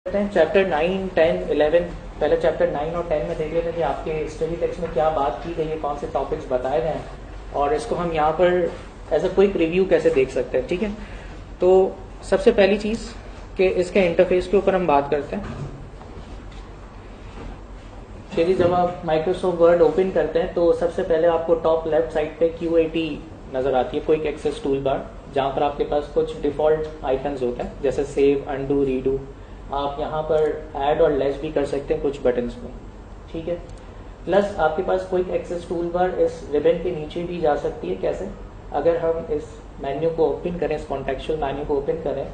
Chapter 9, 10, 11। पहले chapter 9 और 10 में देख लेते हैं कि आपके स्टडी टेक्स्ट में क्या बात की गई है, कौन से टॉपिक्स बताए गए हैं और इसको हम यहाँ पर एज अ क्विक रिव्यू कैसे देख सकते हैं। ठीक है, तो सबसे पहली चीज़ कि इसके इंटरफेस के ऊपर हम बात करते हैं। यदि जब आप माइक्रोसॉफ्ट वर्ड ओपन करते हैं तो सबसे पहले आपको टॉप लेफ्ट साइड पे QAT नजर आती है, क्विक एक्सेस टूल बार, जहाँ पर आपके पास कुछ डिफॉल्ट आइकन्स होते हैं जैसे सेव, अनडू, रीडू। आप यहाँ पर ऐड और लेस भी कर सकते हैं कुछ बटन्स में। ठीक है, प्लस आपके पास क्विक एक्सेस टूल बार इस रिबन के नीचे भी जा सकती है। कैसे? अगर हम इस मेन्यू को ओपन करें, इस कॉन्टेक्चुअल मेन्यू को ओपन करें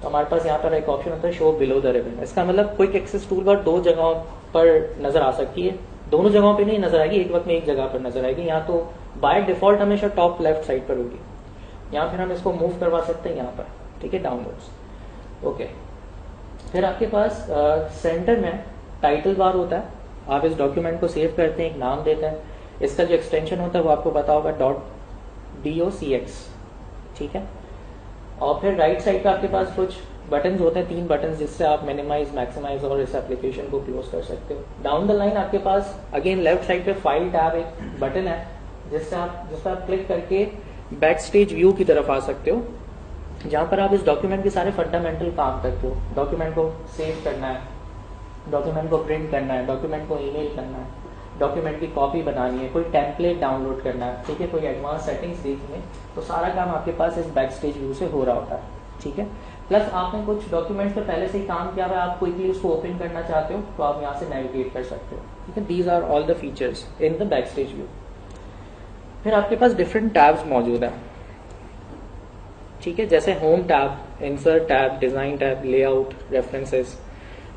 तो हमारे पास यहाँ पर एक ऑप्शन होता है शो बिलो द रिबन। इसका मतलब क्विक एक्सेस टूल बार दो जगहों पर नजर आ सकती है, दोनों जगहों पे नहीं नजर आएगी, एक वक्त में एक जगह पर नजर आएगी। यहाँ तो बाय डिफॉल्ट हमेशा टॉप लेफ्ट साइड पर होगी। यहाँ फिर हम इसको मूव करवा सकते हैं यहाँ पर। ठीक है, डाउनलोड्स। ओके, फिर आपके पास सेंटर में टाइटल बार होता है। आप इस डॉक्यूमेंट को सेव करते हैं, एक नाम देते हैं। इसका जो एक्सटेंशन होता है वो आपको पता होगा .docx। ठीक है, और फिर राइट साइड पे आपके पास कुछ बटन होते हैं, 3 बटन, जिससे आप मिनिमाइज, मैक्सिमाइज और इस एप्लीकेशन को क्लोज कर सकते हो। डाउन द लाइन आपके पास अगेन लेफ्ट साइड पे फाइल टैब एक बटन है जिस पर आप क्लिक करके बैक स्टेज व्यू की तरफ आ सकते हो, जहां पर आप इस डॉक्यूमेंट के सारे फंडामेंटल काम करते हो। डॉक्यूमेंट को सेव करना है, डॉक्यूमेंट को प्रिंट करना है, डॉक्यूमेंट को ईमेल करना है, डॉक्यूमेंट की कॉपी बनानी है, कोई टेम्पलेट डाउनलोड करना है, ठीक है, कोई एडवांस सेटिंग्स देखनी है, तो सारा काम आपके पास इस बैक स्टेज व्यू से हो रहा होता है। ठीक है, प्लस आपने कुछ डॉक्यूमेंट्स पे पहले से ही काम किया हुआ है, आप क्विकली उसको ओपन करना चाहते हो तो आप यहाँ से नेविगेट कर सकते हो। ठीक है, these are all the features in the back stage view. फिर आपके पास डिफरेंट टैब्स मौजूद है। ठीक है, जैसे home tab, insert tab, design tab, layout, references.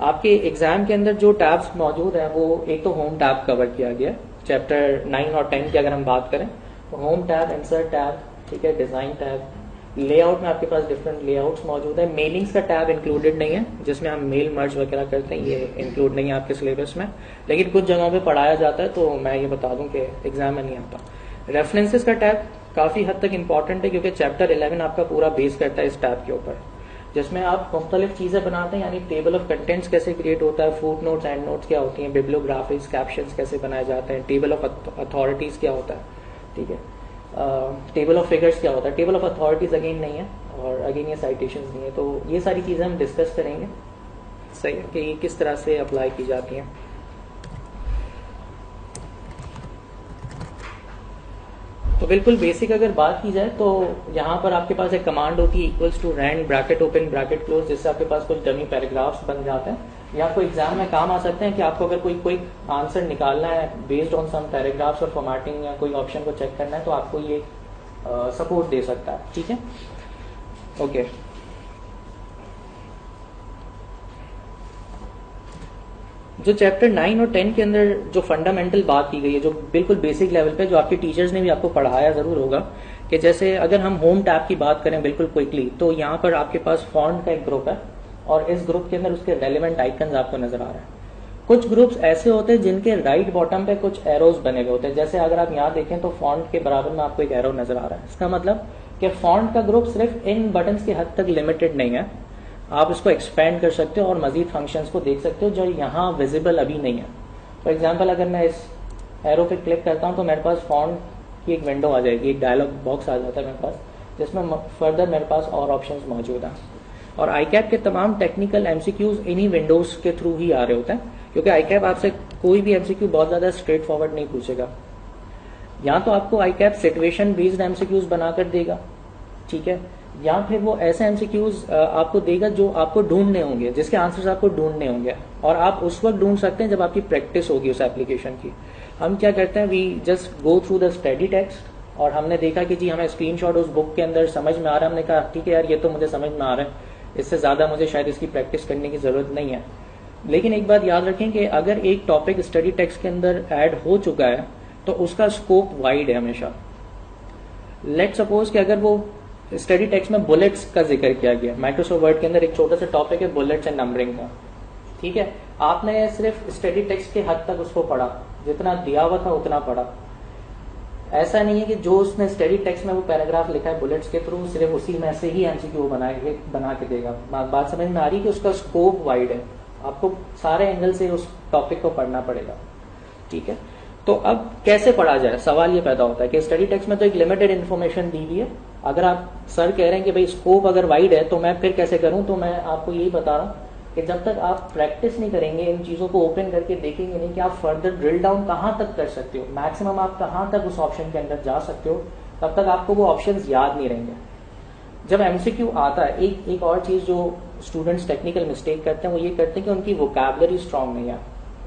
आपके एग्जाम के अंदर जो टैब्स मौजूद है वो एक तो होम टैब कवर किया गया है चैप्टर 9 और 10 की अगर हम बात करें तो होम टैब, इंसर्ट टैब, ठीक है, डिजाइन टैब। लेआउट में आपके पास डिफरेंट लेआउट्स मौजूद है। मेलिंग्स का टैब इंक्लूडेड नहीं है, जिसमें हम मेल मर्ज वगैरह करते हैं, ये इंक्लूड नहीं है आपके सिलेबस में, लेकिन कुछ जगहों पे पढ़ाया जाता है तो मैं ये बता दूं कि एग्जाम में नहीं आता। रेफरेंसेस का टैब काफी हद तक इंपॉर्टेंट है क्योंकि चैप्टर 11 आपका पूरा बेस करता है इस टैब के ऊपर, जिसमें आप मुख्तलिफ चीजें बनाते हैं, यानी टेबल ऑफ कंटेंट्स कैसे क्रिएट होता है, फुट नोट्स, एंड नोट्स क्या होती हैं, बिब्लियोग्राफिक्स, कैप्शंस कैसे बनाए जाते हैं, टेबल ऑफ अथॉरिटीज क्या होता है, ठीक है, टेबल ऑफ फिगर्स क्या होता है। टेबल ऑफ अथॉरिटीज अगेन नहीं है और अगेन ये साइटेशंस नहीं है, तो ये सारी चीजें हम डिस्कस करेंगे सही है कि ये किस तरह से अप्लाई की जाती हैं। तो बिल्कुल बेसिक अगर बात की जाए तो यहाँ पर आपके पास एक कमांड होती है equals to rand bracket open bracket close, जिससे आपके पास कुछ डमी पैराग्राफ्स बन जाते हैं। ये आपको एग्जाम में काम आ सकते हैं कि आपको अगर कोई आंसर निकालना है बेस्ड ऑन सम पैराग्राफ्स और फॉर्मेटिंग या कोई ऑप्शन को चेक करना है तो आपको ये सपोर्ट दे सकता है। ठीक है, ओके। जो चैप्टर 9 और 10 के अंदर जो फंडामेंटल बात की गई है, जो बिल्कुल बेसिक लेवल पे, जो आपके टीचर्स ने भी आपको पढ़ाया जरूर होगा, कि जैसे अगर हम होम टैब की बात करें बिल्कुल क्विकली, तो यहाँ पर आपके पास फॉन्ट का एक ग्रुप है और इस ग्रुप के अंदर उसके रेलेवेंट आइकन्स आपको नजर आ रहे हैं। कुछ ग्रुप्स ऐसे होते हैं जिनके राइट बॉटम पे कुछ एरोज बने हुए होते हैं, जैसे अगर आप यहाँ देखें तो फॉन्ट के बराबर में आपको एक एरो नजर आ रहा है। इसका मतलब कि फॉन्ट का ग्रुप सिर्फ इन बटन्स के हद तक लिमिटेड नहीं है, आप इसको एक्सपेंड कर सकते हो और मजीद फंक्शंस को देख सकते हो जो यहाँ विजिबल अभी नहीं है। फॉर एग्जांपल अगर मैं इस एरो पे क्लिक करता हूँ तो मेरे पास फॉन्ट की एक विंडो आ जाएगी, एक डायलॉग बॉक्स आ जाता है मेरे पास, जिसमें फर्दर मेरे पास और ऑप्शंस मौजूद हैं। और आईकैप के तमाम टेक्निकल एमसीक्यूज इन्हीं विंडोज के थ्रू ही आ रहे होते हैं, क्योंकि आईकैप आपसे कोई भी एमसीक्यू बहुत ज्यादा स्ट्रेट फॉरवर्ड नहीं पूछेगा। या तो आपको आईकैप सिचुएशन बेस्ड एमसीक्यूज बनाकर देगा, ठीक है, या फिर वो ऐसे एमसीक्यूज आपको देगा जो आपको ढूंढने होंगे, जिसके आंसर्स आपको ढूंढने होंगे, और आप उस वक्त ढूंढ सकते हैं जब आपकी प्रैक्टिस होगी उस एप्लीकेशन की। हम क्या करते हैं, we just go through the study text और हमने देखा कि जी हमें स्क्रीनशॉट उस बुक के अंदर समझ में आ रहा है, हमने कहा ठीक है यार ये तो मुझे समझ में आ रहा है, इससे ज्यादा मुझे शायद इसकी प्रैक्टिस करने की जरूरत नहीं है। लेकिन एक बात याद रखें कि अगर एक टॉपिक स्टडी टेक्स्ट के अंदर ऐड हो चुका है तो उसका स्कोप वाइड है हमेशा। लेट सपोज कि अगर वो स्टडी टेक्स्ट में बुलेट्स का जिक्र किया गया, माइक्रोसॉफ्ट वर्ड के अंदर एक छोटा सा टॉपिक है बुलेट्स एंड नंबरिंग का, ठीक है, आपने सिर्फ स्टडी टेक्स्ट के हद तक उसको पढ़ा, जितना दिया हुआ था उतना पढ़ा। ऐसा नहीं है कि जो उसने स्टडी टेक्स्ट में वो पैराग्राफ लिखा है बुलेट्स के थ्रू सिर्फ उसी में से ही एमसीक्यू बना के देगा। बात समझ में आ रही है कि उसका स्कोप वाइड है। आपको सारे एंगल से उस टॉपिक को पढ़ना पड़ेगा, ठीक है। तो अब कैसे पढ़ा जाए, सवाल ये पैदा होता है कि स्टडी टेक्स्ट में तो एक लिमिटेड इन्फॉर्मेशन दी हुई है, अगर आप सर कह रहे हैं कि भाई स्कोप अगर वाइड है तो मैं फिर कैसे करूं, तो मैं आपको यही बता रहा हूं कि जब तक आप प्रैक्टिस नहीं करेंगे, इन चीजों को ओपन करके देखेंगे नहीं कि आप फर्दर ड्रिल डाउन कहाँ तक कर सकते हो, मैक्सिमम आप कहाँ तक उस ऑप्शन के अंदर जा सकते हो, तब तक आपको वो ऑप्शंस याद नहीं रहेंगे। जब एमसीक्यू आता है, एक और चीज जो स्टूडेंट्स टेक्निकल मिस्टेक करते हैं वो ये करते हैं कि उनकी वोकैबुलरी स्ट्रांग नहीं है।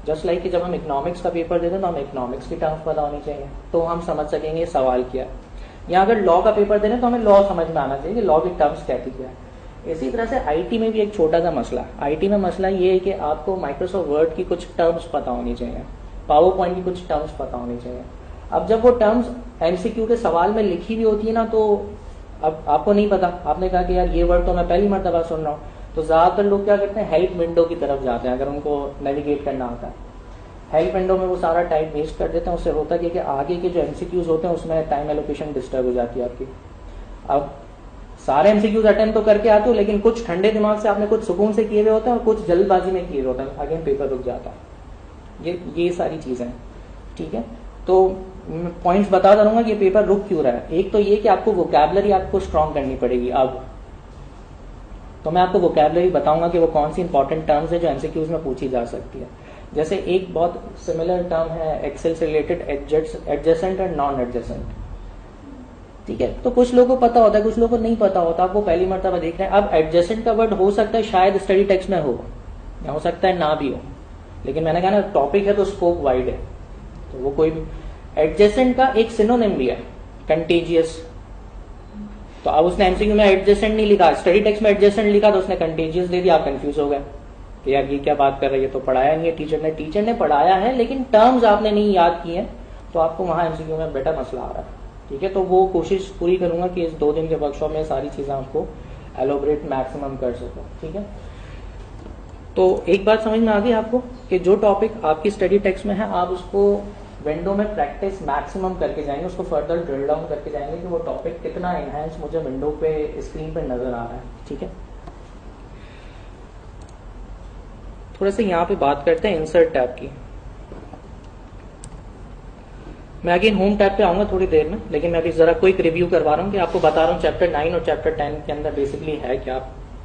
जस्ट लाइक कि जब हम इकोनॉमिक्स का पेपर देते हैं तो हमें इकोनॉमिक्स की टर्म्स पता होनी चाहिए, तो हम समझ सकेंगे सवाल क्या है। या अगर लॉ का पेपर दे रहे हैं तो हमें लॉ समझ में आना चाहिए कि लॉ की टर्म्स कहती क्या है। इसी तरह से आईटी में भी एक छोटा सा मसला है। आईटी में मसला ये है कि आपको माइक्रोसॉफ्ट वर्ड की कुछ टर्म्स पता होनी चाहिए, पावर पॉइंट की कुछ टर्म्स पता होनी चाहिए। अब जब वो टर्म्स एमसीक्यू के सवाल में लिखी हुई होती है ना, तो अब आपको नहीं पता, आपने कहा कि यार ये वर्ड तो मैं पहली मर्तबा सुन रहा हूँ, तो ज्यादातर लोग क्या करते हैं, हेल्प विंडो की तरफ जाते हैं अगर उनको नेविगेट करना आता है। हेल्प विंडो में वो सारा टाइम वेस्ट कर देते हैं, उससे होता है कि आगे के जो एमसीक्यूज होते हैं उसमें टाइम एलोकेशन डिस्टर्ब हो जाती है आपकी। अब सारे एमसीक्यूज अटेम्प्ट तो करके आते हो, लेकिन कुछ ठंडे दिमाग से आपने कुछ सुकून से किए हुए होते हैं और कुछ जल्दबाजी में किए हुए होते हैं, अगेन पेपर रुक जाता है। ये सारी चीजें, ठीक है। तो पॉइंट्स बताता रहूंगा कि ये पेपर रुक क्यों रहा है। एक तो ये कि आपको वोकैबुलरी आपको स्ट्रॉन्ग करनी पड़ेगी। अब तो मैं आपको वोकैबुलरी बताऊंगा कि वो कौन सी इंपॉर्टेंट टर्म्स है जो एमसीक्यूज में पूछी जा सकती है। जैसे एक बहुत सिमिलर टर्म है एक्सेल से related, adjacent and non adjacent, ठीक है। तो कुछ लोगों को पता होता है, कुछ लोगों को नहीं पता होता, आपको पहली मर्तबा देख रहे हैं। अब एडजेसेंट का वर्ड हो सकता है शायद स्टडी टेक्स्ट में हो, या हो सकता है ना भी हो, लेकिन मैंने कहा ना टॉपिक है तो स्कोप वाइड है, तो वो कोई भी। एडजेसेंट का एक सिनोनिम भी है, कंटेजियस। तो अब उसने एमसीक्यू में एडजेसेंट नहीं लिखा, स्टडी टेक्स्ट में एडजेसेंट लिखा, तो उसने कंटेजियस दे दिया, आप कंफ्यूज हो गए कि यार ये क्या बात कर रही है, तो पढ़ाया नहीं है टीचर ने पढ़ाया है लेकिन टर्म्स आपने नहीं याद किए हैं, तो आपको वहां एमसीक्यू में बेटा मसला आ रहा है, ठीक है। तो वो कोशिश पूरी करूंगा कि इस 2 दिन के वर्कशॉप में सारी चीजें आपको एलोबरेट मैक्सिमम कर सकूं, ठीक है। तो एक बात समझ में आ गई आपको कि जो टॉपिक आपकी स्टडी टेक्स्ट में है आप उसको विंडो में प्रैक्टिस मैक्सिमम करके जाएंगे, उसको फर्दर ड्रिल डाउन करके जाएंगे कि वो टॉपिक कितना एनहांस मुझे विंडो पे स्क्रीन पे नजर आ रहा है, ठीक है। थोड़ा सा यहाँ पे बात करते हैं इंसर्ट टैब की। मैं अगेन होम टैब पे आऊंगा थोड़ी देर में, लेकिन मैं अभी जरा क्विक रिव्यू करवा रहा हूँ कि आपको बता रहा हूँ चैप्टर 9 और चैप्टर 10 के अंदर बेसिकली है क्या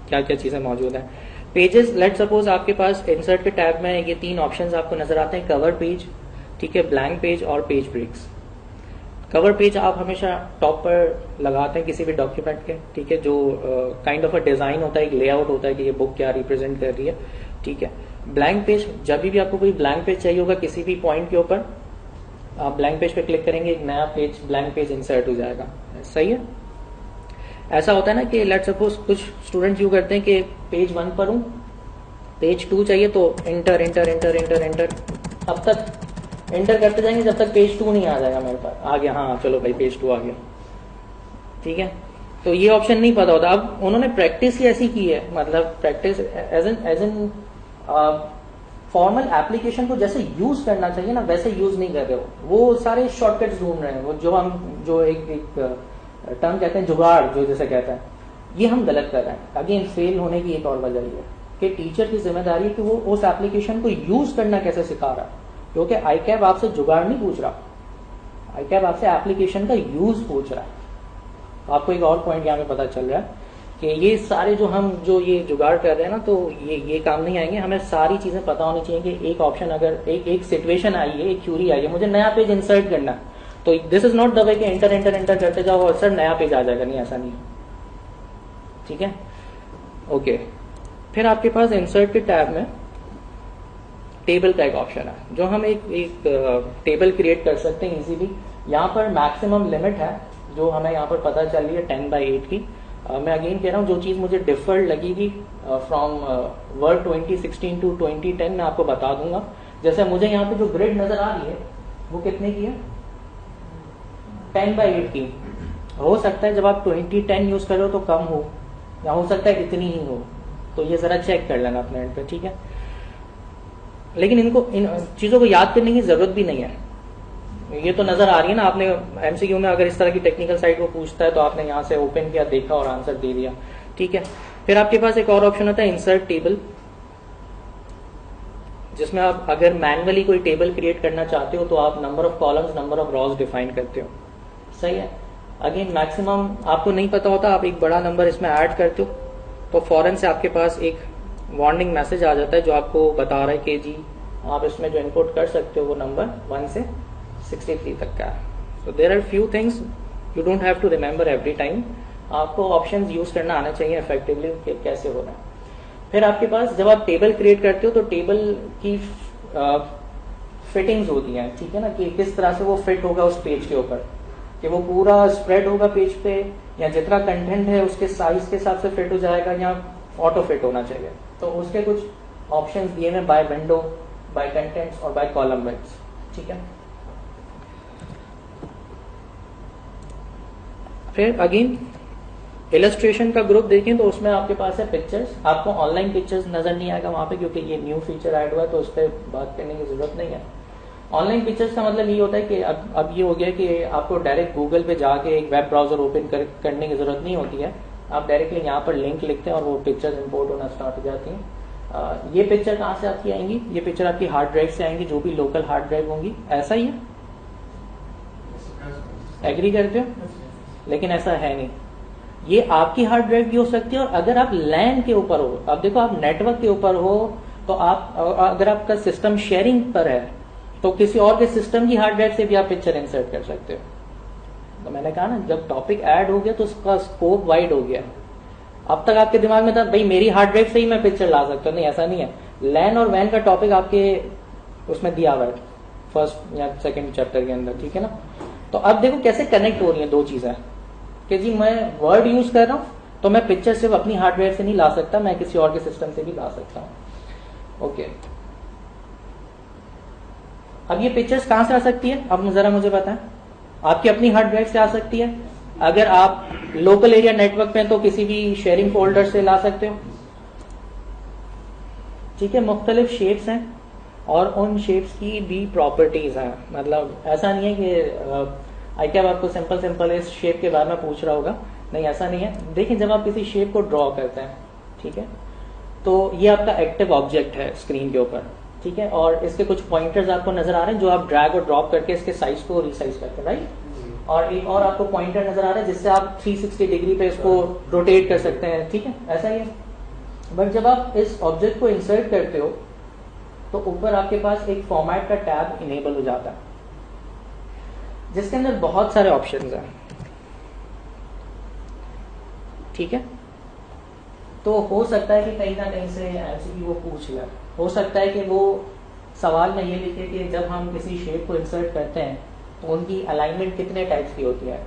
क्या चीजें मौजूद है। पेजेस, लेट सपोज आपके पास इंसर्ट के टैब में ये 3 ऑप्शंस आपको नजर आते हैं, कवर पेज, ठीक है, ब्लैंक पेज और पेज ब्रेक्स। कवर पेज आप हमेशा टॉप पर लगाते हैं किसी भी डॉक्यूमेंट के, ठीक है, जो काइंड ऑफ अ डिजाइन होता है, एक लेआउट होता है कि ये बुक क्या रिप्रेजेंट कर रही है, ठीक है। ब्लैंक पेज, जब भी आपको कोई ब्लैंक पेज चाहिए होगा किसी भी पॉइंट के ऊपर, आप ब्लैंक पेज पे क्लिक करेंगे, एक नया पेज, ब्लैंक पेज इंसर्ट हो जाएगा, सही है। ऐसा होता है ना कि लेट सपोज कुछ स्टूडेंट्स यूं करते हैं कि पेज 1 पर हूं, पेज 2 चाहिए तो enter enter enter enter enter, अब तक एंटर करते जाएंगे जब तक पेज 2 नहीं आ जाएगा मेरे पास, आ गया, हाँ चलो भाई पेज 2 आ गया, ठीक है। तो ये ऑप्शन नहीं पता होता। अब उन्होंने प्रैक्टिस ही ऐसी की है, मतलब practice as an formal application को जैसे यूज करना चाहिए ना वैसे यूज नहीं कर रहे हो, वो सारे शॉर्टकट्स ढूंढ रहे हैं, वो जो एक टर्म कहते हैं जुगाड़, जो जैसे कहते हैं, ये हम गलत कर रहे हैं। अगेन फेल होने की एक और वजह ये है कि टीचर की जिम्मेदारी है कि वो उस एप्लीकेशन को यूज करना कैसे सिखा रहा है, क्योंकि आईकैब आपसे जुगाड़ नहीं पूछ रहा, आईकैब आपसे एप्लीकेशन का यूज पूछ रहा है। आपको एक और पॉइंट यहाँ पे पता चल रहा है कि ये सारे जो ये जुगाड़ कर रहे हैं ना, तो ये काम नहीं आएंगे। हमें सारी चीजें पता होनी चाहिए कि एक ऑप्शन अगर एक सिचुएशन आई है, एक क्यूरी आई है, मुझे नया पेज इंसर्ट करना है, तो this is not the way कि एंटर एंटर एंटर करते जाओ और सर नया पेज आ जाएगा, नहीं, ऐसा नहीं, ठीक है, ओके। फिर आपके पास इंसर्ट के टैब में टेबल का एक ऑप्शन है, जो हम एक टेबल क्रिएट कर सकते हैं इजीली। यहाँ पर मैक्सिमम लिमिट है जो हमें यहाँ पर पता चल रही है 10/8 की। मैं अगेन कह रहा हूँ, जो चीज मुझे डिफर्ड लगी थी फ्रॉम वर्ड 2016 टू 2010 मैं आपको बता दूंगा। जैसे मुझे यहाँ पे जो ग्रिड नजर आ रही है वो कितने की है, 10/8 की। हो सकता है जब आप 2010 यूज कर रहे हो तो कम हो, या हो सकता है इतनी ही हो, तो ये जरा चेक कर लेना अपने एंड पे, ठीक है। लेकिन इन चीजों को याद करने की जरूरत भी नहीं है, ये तो नजर आ रही है ना। आपने एमसीक्यू में अगर इस तरह की टेक्निकल साइड को पूछता है तो आपने यहाँ से ओपन किया, देखा और आंसर दे दिया, ठीक है। फिर आपके पास एक और ऑप्शन होता है इंसर्ट टेबल। जिसमें आप अगर मैनुअली कोई टेबल क्रिएट करना चाहते हो तो आप number of columns, number of rows define करते हो, सही है। अगेन मैक्सिमम आपको नहीं पता होता, आप एक बड़ा नंबर इसमें ऐड करते हो तो फौरन से आपके पास एक वार्निंग मैसेज आ जाता है जो आपको बता रहा है कि जी आप इसमें जो इनपुट कर सकते हो वो नंबर 1 से 63 तक का है। So there are few things you don't have to remember every time, आपको ऑप्शंस यूज करना आना चाहिए इफेक्टिवली कि कैसे हो रहा है। फिर आपके पास जब आप टेबल क्रिएट करते हो तो टेबल की फिटिंग्स होती हैं, ठीक है ना, कि किस तरह से वो फिट होगा उस पेज के ऊपर, कि वो पूरा स्प्रेड होगा पेज पे या जितना कंटेंट है उसके साइज के हिसाब से फिट हो जाएगा या ऑटो फिट होना चाहिए। तो उसके कुछ ऑप्शंस दिए हैं बाय विंडो, बाय कंटेंट्स और बाय कॉलम विड्थ, ठीक है। फिर अगेन इलस्ट्रेशन का ग्रुप देखें तो उसमें आपके पास है पिक्चर्स। आपको ऑनलाइन पिक्चर्स नजर नहीं आएगा वहां पे क्योंकि ये न्यू फीचर ऐड हुआ है तो उस पर बात करने की जरूरत नहीं है। ऑनलाइन पिक्चर्स का मतलब ये होता है कि अब ये हो गया कि आपको डायरेक्ट गूगल पे जाके एक वेब ब्राउजर ओपन करने की जरूरत नहीं होती है, आप डायरेक्टली यहाँ पर लिंक लिखते हैं और वो पिक्चर्स इंपोर्ट होना स्टार्ट हो जाती हैं। ये पिक्चर कहाँ से आपकी आएंगी? ये पिक्चर आपकी हार्ड ड्राइव से आएंगी, जो भी लोकल हार्ड ड्राइव होंगी, ऐसा ही है, एग्री करते हो? लेकिन ऐसा है नहीं, ये आपकी हार्ड ड्राइव भी हो सकती है और अगर आप लैन के ऊपर हो, अब देखो आप नेटवर्क के ऊपर हो तो आप, अगर आपका सिस्टम शेयरिंग पर है तो किसी और के सिस्टम की हार्ड ड्राइव से भी आप पिक्चर इंसर्ट कर सकते हो। तो मैंने कहा ना, जब टॉपिक ऐड हो गया तो उसका स्कोप वाइड हो गया। अब तक आपके दिमाग में था भाई मेरी हार्ड ड्राइव से ही मैं पिक्चर ला सकता हूँ, नहीं ऐसा नहीं है। लैन और वैन का टॉपिक आपके उसमें दिया हुआ है फर्स्ट या सेकंड चैप्टर के अंदर, ठीक है ना। तो अब देखो कैसे कनेक्ट हो रही है दो चीजें, कि जी मैं वर्ड यूज कर रहा हूं तो मैं पिक्चर सिर्फ अपनी हार्ड ड्राइव से नहीं ला सकता, मैं किसी और के सिस्टम से भी ला सकता हूं। ओके, अब ये पिक्चर्स कहां से आ सकती है? अब जरा मुझे बताएं। आपकी अपनी हार्ड ड्राइव से आ सकती है, अगर आप लोकल एरिया नेटवर्क पे हैं तो किसी भी शेयरिंग फोल्डर से ला सकते हो, ठीक है। मुख्तलिफ शेप्स हैं और उन शेप्स की भी प्रॉपर्टीज हैं, मतलब ऐसा नहीं है कि आई क्या आपको सिंपल इस शेप के बारे में पूछ रहा होगा, नहीं ऐसा नहीं है। देखिए जब आप किसी शेप को ड्रॉ करते हैं, ठीक है, तो ये आपका एक्टिव ऑब्जेक्ट है स्क्रीन के ऊपर, ठीक है, और इसके कुछ पॉइंटर्स आपको नजर आ रहे हैं जो आप ड्रैग और ड्रॉप करके इसके साइज को रिसाइज करते हैं, राइट। और एक और आपको पॉइंटर नजर आ रहा है जिससे आप 360 डिग्री पे इसको रोटेट कर सकते हैं, ठीक है, ऐसा ही है। बट जब आप इस ऑब्जेक्ट को इंसर्ट करते हो तो ऊपर आपके पास एक फॉर्मेट का टैब इनेबल हो जाता है जिसके अंदर बहुत सारे ऑप्शंस हैं, ठीक है। तो हो सकता है कि कहीं ना कहीं से एमसीक्यू वो पूछ ले, हो सकता है कि वो सवाल में ये लिखे कि जब हम किसी शेप को इंसर्ट करते हैं तो उनकी अलाइनमेंट कितने टाइप्स की होती है।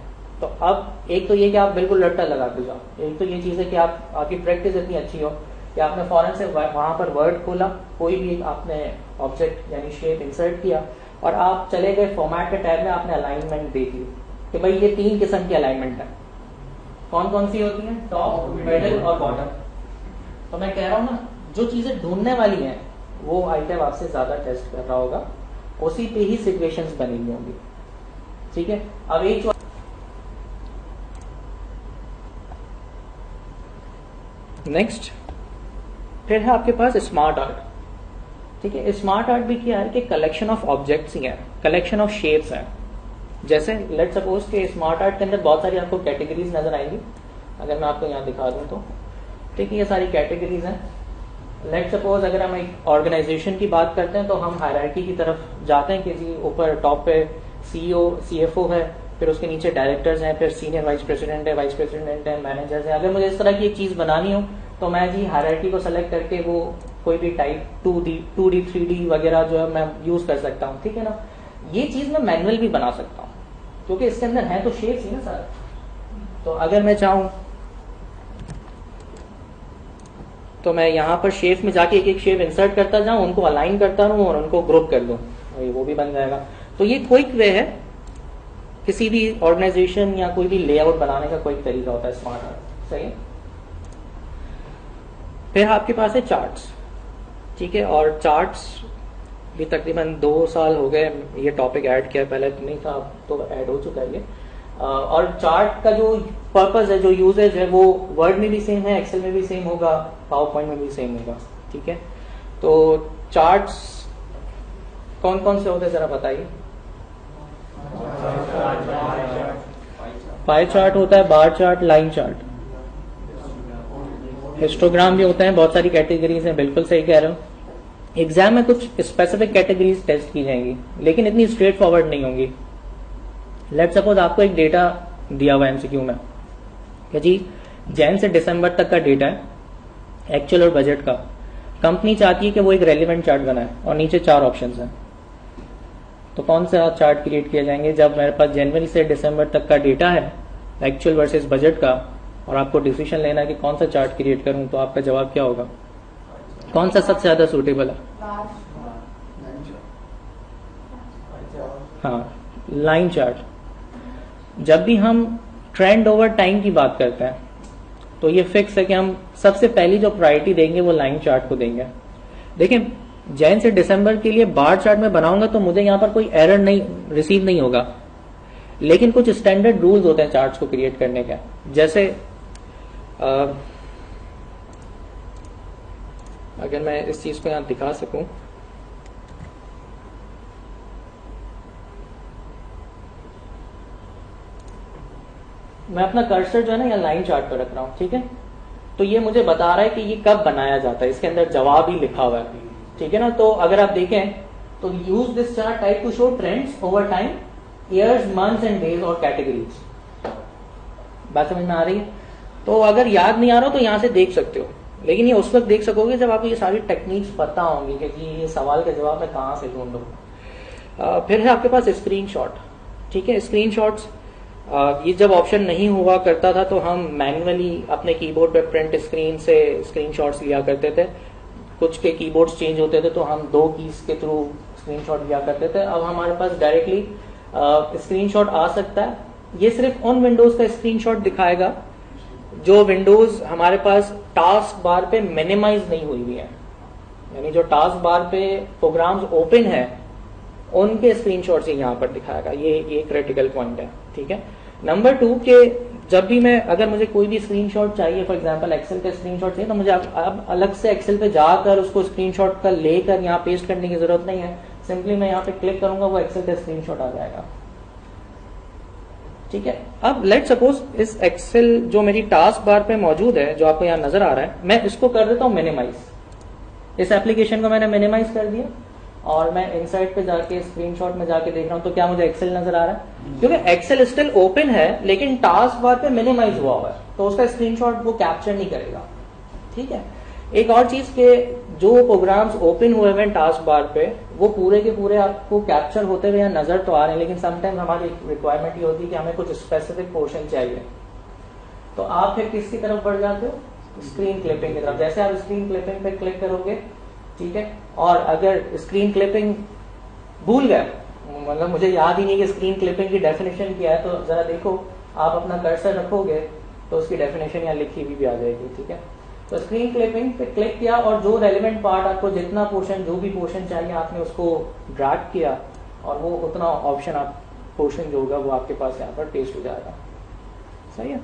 तो अब एक तो ये कि आप बिल्कुल रट्टा लगा के जाओ, एक तो ये चीज है कि आपकी प्रैक्टिस इतनी अच्छी हो कि आपने फौरन से वहां पर वर्ड खोला, कोई भी आपने ऑब्जेक्ट यानी शेप इंसर्ट किया और आप चले गए फॉर्मेट के टैब में, आपने अलाइनमेंट देख ली कि भाई ये 3 किस्म की अलाइनमेंट है, कौन कौन सी होती है? टॉप, मिडिल और बॉटम। तो मैं कह रहा हूं ना, जो चीजें ढूंढने वाली हैं वो आइटम आपसे ज्यादा टेस्ट कर रहा होगा, उसी पे ही सिचुएशंस बनी होंगी, ठीक है। अब एक नेक्स्ट फिर है आपके पास स्मार्ट आर्ट, ठीक है। स्मार्ट आर्ट भी क्या है कि कलेक्शन ऑफ ऑब्जेक्ट्स ही है, कलेक्शन ऑफ शेप्स है। जैसे लेट सपोज के स्मार्ट आर्ट के अंदर बहुत सारी आपको कैटेगरीज नजर आएंगी, अगर मैं आपको यहाँ दिखा दूं तो, ठीक है, ये सारी कैटेगरीज हैं। लेट सपोज अगर हम एक ऑर्गेनाइजेशन की बात करते हैं तो हम हायरार्की की तरफ जाते हैं कि जी ऊपर टॉप पे सीईओ सीएफओ है, फिर उसके नीचे डायरेक्टर्स हैं, फिर सीनियर वाइस प्रेसिडेंट है, मैनेजर्स है। अगर मुझे इस तरह की एक चीज बनानी हो तो मैं जी हायरार्की को सेलेक्ट करके वो कोई भी टाइप 2D 3D वगैरह जो है मैं यूज कर सकता हूँ, ठीक है ना। ये चीज मैं मैनुअल भी बना सकता हूँ क्योंकि इसके अंदर है तो शेप्स ही ना सर। तो अगर मैं चाहूं तो मैं यहाँ पर शेप में जाके एक एक शेप इंसर्ट करता जाऊं, उनको अलाइन करता रहूं और उनको ग्रुप कर दूं, वो भी बन जाएगा। तो ये क्विक वे है, किसी भी ऑर्गेनाइजेशन या कोई भी लेआउट बनाने का कोई तरीका होता है स्मार्ट आर्ट, सही है। फिर आपके पास है चार्ट्स, ठीक है, और चार्ट्स भी तकरीबन 2 साल हो गए ये टॉपिक ऐड किया, पहले तो नहीं था, अब तो ऐड हो चुका है ये। और चार्ट का जो पर्पस है, जो यूजेज है, वो वर्ड में भी सेम है, एक्सेल में भी सेम होगा, पावर पॉइंट में भी सेम होगा, ठीक है। तो चार्ट्स कौन कौन से होते हैं जरा बताइए। पाई चार्ट होता है, bar chart, line chart, histogram भी होते हैं, बहुत सारी कैटेगरीज हैं, बिल्कुल सही कह रहे हो। एग्जाम में कुछ स्पेसिफिक कैटेगरीज टेस्ट की जाएंगी लेकिन इतनी स्ट्रेट फॉरवर्ड नहीं होंगी। लेट सपोज आपको एक डेटा दिया हुआ एमसीक्यू में कि जी जैन से दिसंबर तक का डेटा है, एक्चुअल और बजट का। कंपनी चाहती है कि वो एक रेलिवेंट चार्ट बनाए और नीचे 4 ऑप्शंस हैं। तो कौन सा चार्ट क्रिएट किए जाएंगे जब मेरे पास जनवरी से दिसंबर तक का डेटा है, एक्चुअल वर्सेस बजट का, और आपको डिसीजन लेना है कि कौन सा चार्ट क्रिएट करूं, तो आपका जवाब क्या होगा? कौन सा सबसे ज्यादा सूटेबल है? हाँ, लाइन चार्ट। जब भी हम ट्रेंड ओवर टाइम की बात करते हैं तो ये फिक्स है कि हम सबसे पहली जो प्रायोरिटी देंगे वो लाइन चार्ट को देंगे। देखिए, जैन से दिसंबर के लिए बार चार्ट में बनाऊंगा तो मुझे यहां पर कोई एरर नहीं रिसीव नहीं होगा, लेकिन कुछ स्टैंडर्ड रूल्स होते हैं चार्ट्स को क्रिएट करने के। जैसे अगर मैं इस चीज को यहां दिखा सकूं, मैं अपना कर्सर जो है ना यहाँ लाइन चार्ट पर रख रहा हूं, ठीक है। तो ये मुझे बता रहा है कि ये कब बनाया जाता है, इसके अंदर जवाब ही लिखा हुआ है, ठीक है ना। तो अगर आप देखें तो use this chart type two show trends over time, years, months and days और कैटेगरीज। बात समझ में आ रही है? तो अगर याद नहीं आ रहा तो यहां से देख सकते हो, लेकिन ये उस वक्त देख सकोगे जब आपको ये सारी टेक्निक्स पता होंगी कि ये सवाल का जवाब मैं कहां से ढूंढूं। फिर है आपके पास स्क्रीनशॉट, ठीक है। स्क्रीनशॉट्स ये जब ऑप्शन नहीं हुआ करता था तो हम मैन्युअली अपने कीबोर्ड पे प्रिंट स्क्रीन से स्क्रीनशॉट्स लिया करते थे। कुछ के कीबोर्ड्स चेंज होते थे तो हम 2 कीज के थ्रू स्क्रीनशॉट लिया करते थे। अब हमारे पास डायरेक्टली स्क्रीनशॉट आ सकता है। ये सिर्फ उन विंडोज का स्क्रीनशॉट दिखाएगा जो विंडोज हमारे पास टास्क बार पे मिनिमाइज नहीं हुई हुई है, यानी जो टास्क बार पे प्रोग्राम्स ओपन है उनके स्क्रीनशॉट्स ही यहाँ पर दिखाएगा। ये क्रिटिकल पॉइंट है, ठीक है। नंबर 2 के जब भी मैं अगर मुझे कोई भी स्क्रीनशॉट चाहिए, फॉर एग्जांपल एक्सेल का स्क्रीनशॉट चाहिए, तो मुझे अब अलग से एक्सेल पे जाकर उसको स्क्रीनशॉट का लेकर यहाँ पेस्ट करने की जरूरत नहीं है। सिंपली मैं यहाँ पे क्लिक करूंगा, वो एक्सेल का स्क्रीनशॉट आ जाएगा, ठीक है। अब लेट सपोज इस एक्सेल जो मेरी टास्क बार पे मौजूद है, जो आपको यहाँ नजर आ रहा है, मैं इसको कर देता हूँ मिनिमाइज। इस एप्लीकेशन को मैंने मिनिमाइज कर दिया और मैं इनसाइट पे जाके स्क्रीनशॉट में जाके देख रहा हूं तो क्या मुझे एक्सेल नजर आ रहा है? क्योंकि एक्सेल स्टिल ओपन है लेकिन टास्क बार पे मिनिमाइज हुआ है तो उसका स्क्रीनशॉट वो कैप्चर नहीं करेगा, ठीक है। एक और चीज के जो प्रोग्राम्स ओपन हुए हैं टास्क बार पे वो पूरे के पूरे आपको कैप्चर होते हुए नजर तो आ रहे हैं, लेकिन समटाइम्स हमारी रिक्वायरमेंट ये होती है कि हमें कुछ स्पेसिफिक पोर्शन चाहिए, तो आप फिर किसकी तरफ बढ़ जाते हो? स्क्रीन क्लिपिंग की तरफ। जैसे आप स्क्रीन क्लिपिंग पे क्लिक करोगे, ठीक है, और अगर स्क्रीन क्लिपिंग भूल गए, मतलब मुझे याद ही नहीं कि स्क्रीन क्लिपिंग की डेफिनेशन क्या है, तो जरा देखो, आप अपना कर्सर रखोगे तो उसकी डेफिनेशन यहाँ लिखी हुई भी आ जाएगी, ठीक है। तो स्क्रीन क्लिपिंग पे क्लिक किया और जो रेलेवेंट पार्ट आपको जितना पोर्शन, जो भी पोर्शन चाहिए आपने उसको ड्रैग किया और वो उतना ऑप्शन आप पोर्शन जो होगा वो आपके पास यहाँ पर पेस्ट हो जाएगा, सही है।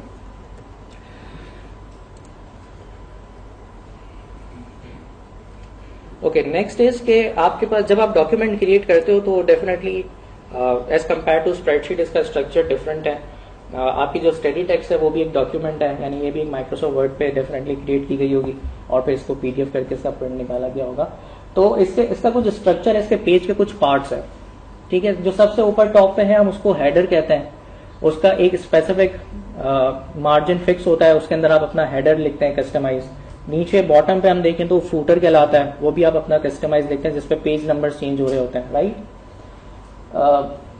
ओके, नेक्स्ट इज के आपके पास जब आप डॉक्यूमेंट क्रिएट करते हो तो definitely as compare to spreadsheet इसका स्ट्रक्चर डिफरेंट है। आपकी जो स्टडी टेक्स्ट है वो भी एक डॉक्यूमेंट है, यानी ये भी एक माइक्रोसॉफ्ट वर्ड पे डेफिनेटली क्रिएट की गई होगी और फिर इसको पीडीएफ करके इसका प्रिंट निकाला गया होगा। तो इसका कुछ स्ट्रक्चर है, इसके पेज के कुछ पार्ट्स है, ठीक है। जो सबसे ऊपर टॉप पे है हम उसको हेडर कहते हैं। उसका एक स्पेसिफिक मार्जिन फिक्स होता है, उसके अंदर आप अपना हेडर लिखते हैं कस्टमाइज। नीचे बॉटम पे हम देखें तो फूटर कहलाता है, वो भी आप अपना कस्टमाइज लिखते हैं जिसपे पेज नंबर चेंज हो रहे होते हैं, राइट।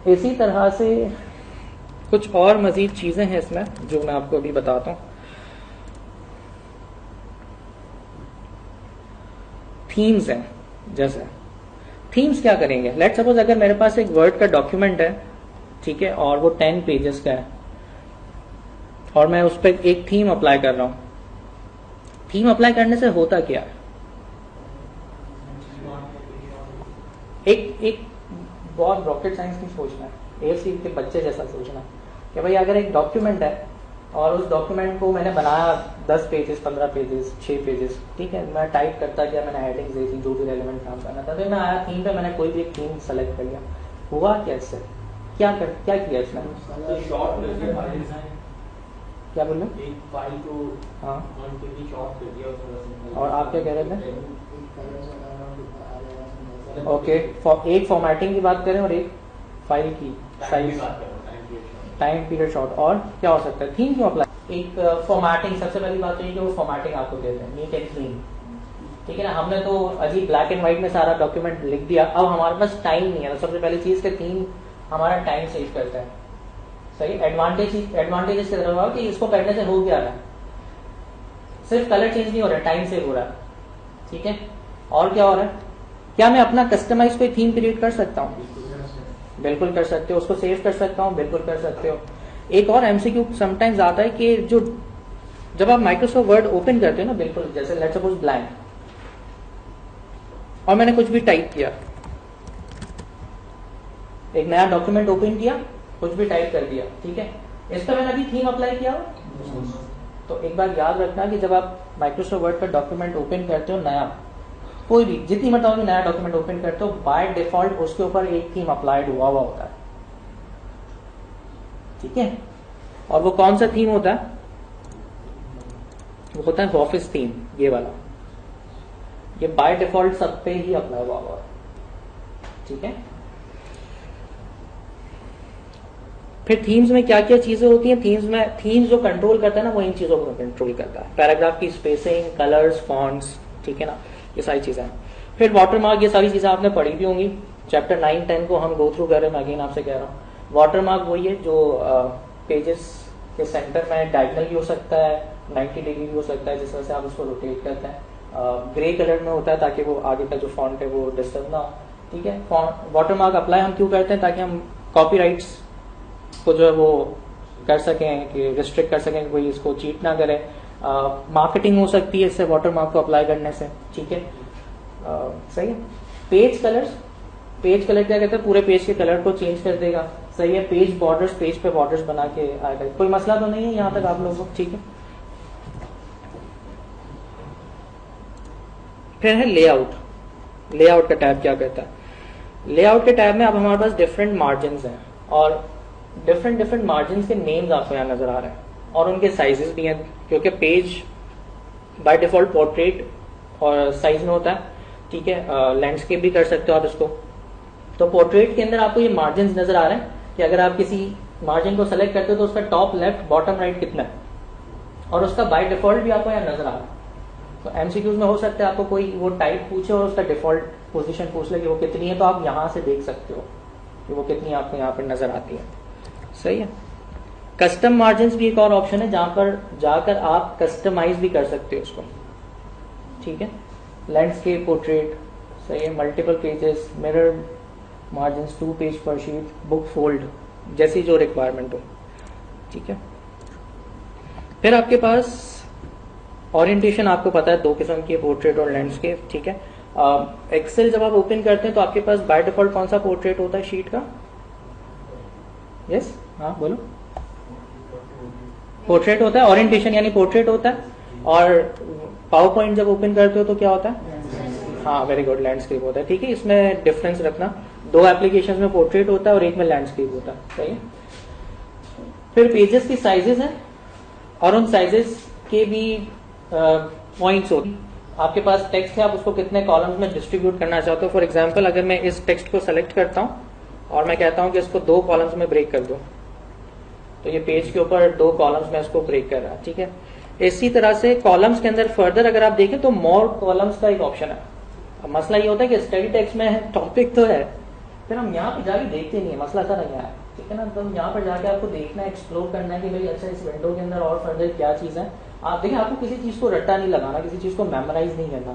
इसी तरह से कुछ और मजीद चीजें हैं इसमें जो मैं आपको अभी बताता हूं। थीम्स हैं, जैसे थीम्स क्या करेंगे, लेट सपोज अगर मेरे पास एक वर्ड का डॉक्यूमेंट है, ठीक है, और वो 10 पेजेस का है और मैं उस पर एक थीम अप्लाई कर रहा हूं। थीम अप्लाई करने से होता क्या है? एक बहुत रॉकेट साइंस नहीं सोचना है, एएफसी के बच्चे जैसा सोचना कि भाई अगर एक डॉक्यूमेंट है और उस डॉक्यूमेंट को मैंने बनाया 10 पेजेस, 15 पेजेस, 6 पेजेस, ठीक है। मैं टाइप करता गया, मैंने हेडिंग्स दी थी, जो भी रेलेवेंट काम करना था। फिर मैं आया थीम पे, मैंने कोई भी एक थीम सेलेक्ट कर लिया। हुआ क्या इससे, क्या किया इसमें? क्या बोल रहे? एक फाइल को हाँ, शॉर्ट कर दिया। और आप क्या कह रहे थे? ओके, एक फॉर्मेटिंग की बात करें और एक फाइल की साइज, टाइम पीरियड शॉर्ट। और क्या हो सकता है? थीम क्यों अप्लाई? एक फॉर्मेटिंग, सबसे पहली बात तो ये कि वो फॉर्मेटिंग आपको देते हैं, नीट एंड क्लीन, ठीक है ना। हमने तो अजीब ब्लैक एंड व्हाइट में सारा डॉक्यूमेंट लिख दिया, अब हमारे पास टाइम नहीं है। तो सबसे पहली चीज का थीम हमारा टाइम सेव करता है, सही। एडवांटेज की तरफ आओ कि इसको करने से हो क्या रहा है, सिर्फ कलर चेंज नहीं हो रहा है, टाइम सेव हो रहा है, ठीक है। और क्या हो रहा है? क्या मैं अपना कस्टमाइज कोई थीम क्रिएट कर सकता हूँ? बिल्कुल कर सकते हो। उसको सेव कर सकता हूँ? बिल्कुल कर सकते हो। एक और एमसीक्यू समटाइम्स आता है कि जो जब आप माइक्रोसॉफ्ट वर्ड ओपन करते हो ना, बिल्कुल जैसे लेट्स सपोज ब्लैंक, और मैंने कुछ भी टाइप किया, एक नया डॉक्यूमेंट ओपन किया, कुछ भी टाइप कर दिया, ठीक है। इस पर मैंने अभी थीम अप्लाई किया हो। तो एक बार याद रखना कि जब आप माइक्रोसॉफ्ट वर्ड का डॉक्यूमेंट ओपन करते हो, नया कोई भी, जितनी मरतबा भी नया डॉक्यूमेंट ओपन करते हो, बाय डिफॉल्ट उसके ऊपर एक थीम अप्लाइड हुआ होता है, ठीक है। और वो कौन सा थीम होता है? वो होता है ऑफिस थीम, ये वाला। ये बाय डिफॉल्ट सब पे ही अप्लाई हुआ है, ठीक है। फिर थीम्स में क्या क्या चीजें होती हैं? थीम्स जो कंट्रोल करता है ना, वो इन चीजों को कंट्रोल करता है। पैराग्राफ की स्पेसिंग, कलर्स, फॉन्ट्स, ठीक है ना, ये सारी चीजें हैं। फिर वाटरमार्क, ये सारी चीजें आपने पढ़ी भी होंगी, चैप्टर 9, 10 को हम गो थ्रू कर रहे हैं। मैं अगेन आपसे कह रहा हूँ, वाटरमार्क वही है जो पेजेस के सेंटर में डायगनल भी हो सकता है, 90 डिग्री भी हो सकता है, जिस तरह से आप उसको रोटेट करते हैं। ग्रे कलर में होता है ताकि वो आगे का जो फॉन्ट है वो डिस्टर्ब ना हो, ठीक है। वाटरमार्क अप्लाई हम क्यों करते हैं? ताकि हम कॉपीराइट्स को जो है वो कर सकें, कि रिस्ट्रिक्ट कर सकें, कोई इसको चीट ना करे। मार्केटिंग हो सकती है इससे, वाटरमार्क को अप्लाई करने से, ठीक है। सही है। पेज कलर क्या कहते हैं? पूरे पेज के कलर को चेंज कर देगा, सही है। पेज बॉर्डर्स, पेज पे बॉर्डर्स बना के आएगा। कोई मसला तो नहीं है यहां तक आप लोगों को, ठीक है। फिर है लेआउट का टैब क्या कहता है? लेआउट के टैब में अब हमारे पास डिफरेंट मार्जिन हैं, और डिफरेंट मार्जिन के नेम्स आपको यहाँ नजर आ रहे हैं, और उनके साइजेस भी हैं, क्योंकि पेज बाय डिफॉल्ट पोर्ट्रेट और साइज में होता है, ठीक है। लैंडस्केप भी कर सकते हो आप इसको। तो पोर्ट्रेट के अंदर आपको ये मार्जिन नजर आ रहे हैं कि अगर आप किसी मार्जिन को सेलेक्ट करते हो तो उसका टॉप लेफ्ट, बॉटम राइट कितना है, और उसका बाय डिफॉल्ट भी आपको यहाँ नजर आ रहा है। तो एमसीक्यूज में हो सकता है आपको कोई वो टाइप पूछे और उसका डिफॉल्ट पोजीशन पूछ ले कि वो कितनी है, तो आप यहां से देख सकते हो कि वो कितनी आपको यहाँ पर नजर आती है, सही है। कस्टम मार्जिन भी एक और ऑप्शन है जहां पर जाकर आप कस्टमाइज भी कर सकते हो उसको, ठीक है। लैंडस्केप, पोर्ट्रेट, सही है। Multiple pages, mirror margin, 2 page पर शीट, बुक फोल्ड, जैसी जो रिक्वायरमेंट हो, ठीक है। फिर आपके पास ओरिएंटेशन, आपको पता है 2 किस्म की, पोर्ट्रेट और लैंडस्केप, ठीक है। एक्सेल जब आप ओपन करते हैं तो आपके पास बाय डिफॉल्ट कौन सा पोर्ट्रेट होता है शीट का? यस, हाँ बोलो। पोर्ट्रेट होता है, ओरिएंटेशन यानी पोर्ट्रेट होता है। और पावर पॉइंट जब ओपन करते हो तो क्या होता है? हाँ, वेरी गुड, लैंडस्केप होता है, ठीक है। इसमें डिफरेंस रखना, 2 एप्लीकेशंस में पोर्ट्रेट होता है और एक में लैंडस्केप होता है, सही है। फिर पेजेस की साइजेस हैं, और उन साइजेस के भी पॉइंट्स होते हैं। आपके पास टेक्स्ट है, आप उसको कितने कॉलम्स में डिस्ट्रीब्यूट करना चाहते हो। फॉर एग्जाम्पल, अगर मैं इस टेक्स्ट को सेलेक्ट करता हूं और मैं कहता हूं कि इसको 2 कॉलम्स में ब्रेक कर दो, तो ये पेज के ऊपर 2 कॉलम्स में इसको ब्रेक कर रहा है, ठीक है। इसी तरह से कॉलम्स के अंदर फर्दर अगर आप देखें तो मोर कॉलम्स का एक ऑप्शन है। अब मसला ये होता है कि स्टडी टेक्स्ट में टॉपिक तो है, फिर हम यहाँ पे जाके देखते नहीं है, मसला सारा यहाँ है, ठीक है ना। तो हम यहाँ पर जाके आपको देखना है, एक्सप्लोर करना है कि भाई अच्छा इस विंडो के अंदर और फर्दर क्या चीज है। आप देखें, आपको किसी चीज को रट्टा नहीं लगाना, किसी चीज को मेमोराइज नहीं करना,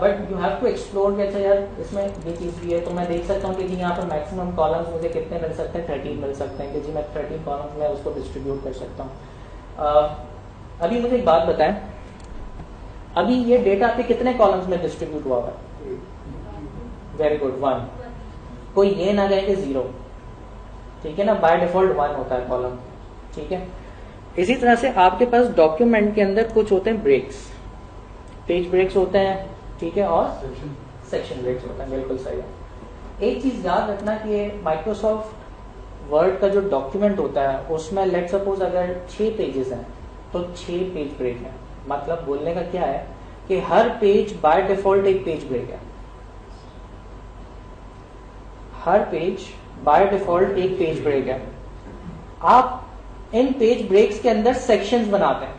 but you have to explore कि अच्छा यार इसमें ये चीज भी है। तो मैं देख सकता हूँ कि जी यहाँ पर मैक्सिमम कॉलम्स मुझे कितने मिल सकते हैं, 13 मिल सकते हैं, कि जी मैं 13 कॉलम्स में उसको डिस्ट्रीब्यूट कर सकता हूँ। अभी मुझे एक बात बताएं, अभी ये डेटा पे कितने कॉलम्स में डिस्ट्रीब्यूट हुआ है? Very good, 1। कोई ये ना कहे कि 0, ठीक है ना। बाय डिफॉल्ट 1 होता है कॉलम, ठीक है। इसी तरह से आपके पास डॉक्यूमेंट के अंदर कुछ होते हैं ब्रेक्स, पेज ब्रेक्स होते हैं, ठीक है, और सेक्शन ब्रेक्स होते हैं, बिल्कुल सही है। एक चीज याद रखना कि माइक्रोसॉफ्ट वर्ड का जो डॉक्यूमेंट होता है उसमें लेट सपोज अगर 6 पेजेस हैं तो 6 पेज ब्रेक है। मतलब बोलने का क्या है कि हर पेज बाय डिफॉल्ट एक पेज ब्रेक है, हर पेज बाय डिफॉल्ट एक पेज ब्रेक है। आप इन पेज ब्रेक्स के अंदर सेक्शंस बनाते हैं,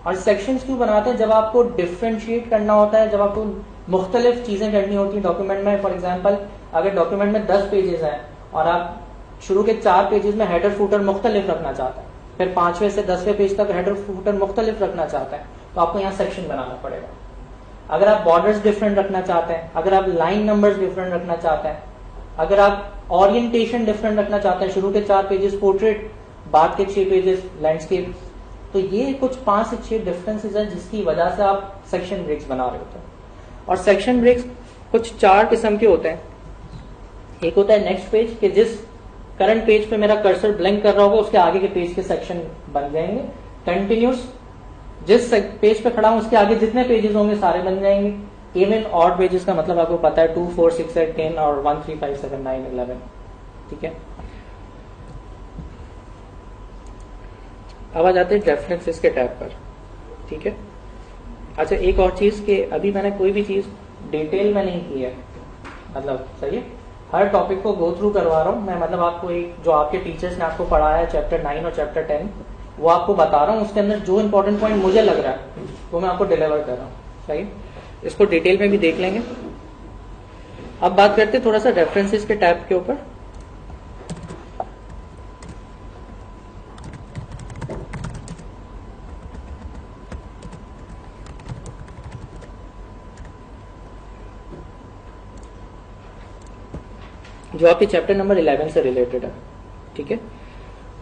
और सेक्शंस क्यों बनाते हैं? जब आपको डिफ्रेंशिएट करना होता है, जब आपको मुख्तलिफ चीजें करनी होती है डॉक्यूमेंट में। फॉर एग्जांपल अगर डॉक्यूमेंट में 10 पेजेस हैं और आप शुरू के 4 पेजेस में हेडर फूटर मुख्तलिफ रखना चाहते हैं, फिर 5वें से 10वें पेज तक हेडर फूटर मुख्तलिफ रखना चाहते हैं, तो आपको यहाँ सेक्शन बनाना पड़ेगा। अगर आप बॉर्डर्स डिफरेंट रखना चाहते हैं, अगर आप लाइन नंबर्स डिफरेंट रखना चाहते हैं, अगर आप ओरिएंटेशन डिफरेंट रखना चाहते हैं, शुरू के 4 पेजेस पोर्ट्रेट, बाद के 6 पेजेस लैंडस्केप, तो ये कुछ 5 से 6 डिफरेंसेस हैं जिसकी वजह से आप सेक्शन ब्रेक्स बना रहे होते हैं। और सेक्शन ब्रेक्स कुछ 4 किस्म के होते हैं। एक होता है नेक्स्ट पेज, कि जिस करंट पेज पे मेरा कर्सर ब्लिंक कर रहा होगा उसके आगे के पेज के सेक्शन बन जाएंगे। कंटिन्यूस, जिस पेज पे खड़ा हूं उसके आगे जितने पेजेस होंगे सारे बन जाएंगे। इवन ऑड पेजेस का मतलब आपको पता है 2, 4, 6, 8, 10 और 1, 3, 5, 7, 9, 11, ठीक है। अब आ जाते हैं रेफरेंसेस के टैब पर, ठीक है। अच्छा, एक और चीज कि अभी मैंने कोई भी चीज डिटेल में नहीं की है, मतलब सही है, हर टॉपिक को गो थ्रू करवा रहा हूं मैं। मतलब आपको एक जो आपके टीचर्स ने आपको पढ़ाया है चैप्टर 9 और चैप्टर 10 वो आपको बता रहा हूं, उसके अंदर जो इंपॉर्टेंट पॉइंट मुझे लग रहा है वो मैं आपको डिलीवर कर रहा हूं, सही। इसको डिटेल में भी देख लेंगे। अब बात करते हैं थोड़ा सा रेफरेंसेस के टैब के ऊपर। जो आपके चैप्टर नंबर 11 से रिलेटेड है, ठीक है।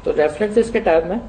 तो रेफरेंसेस के टैब में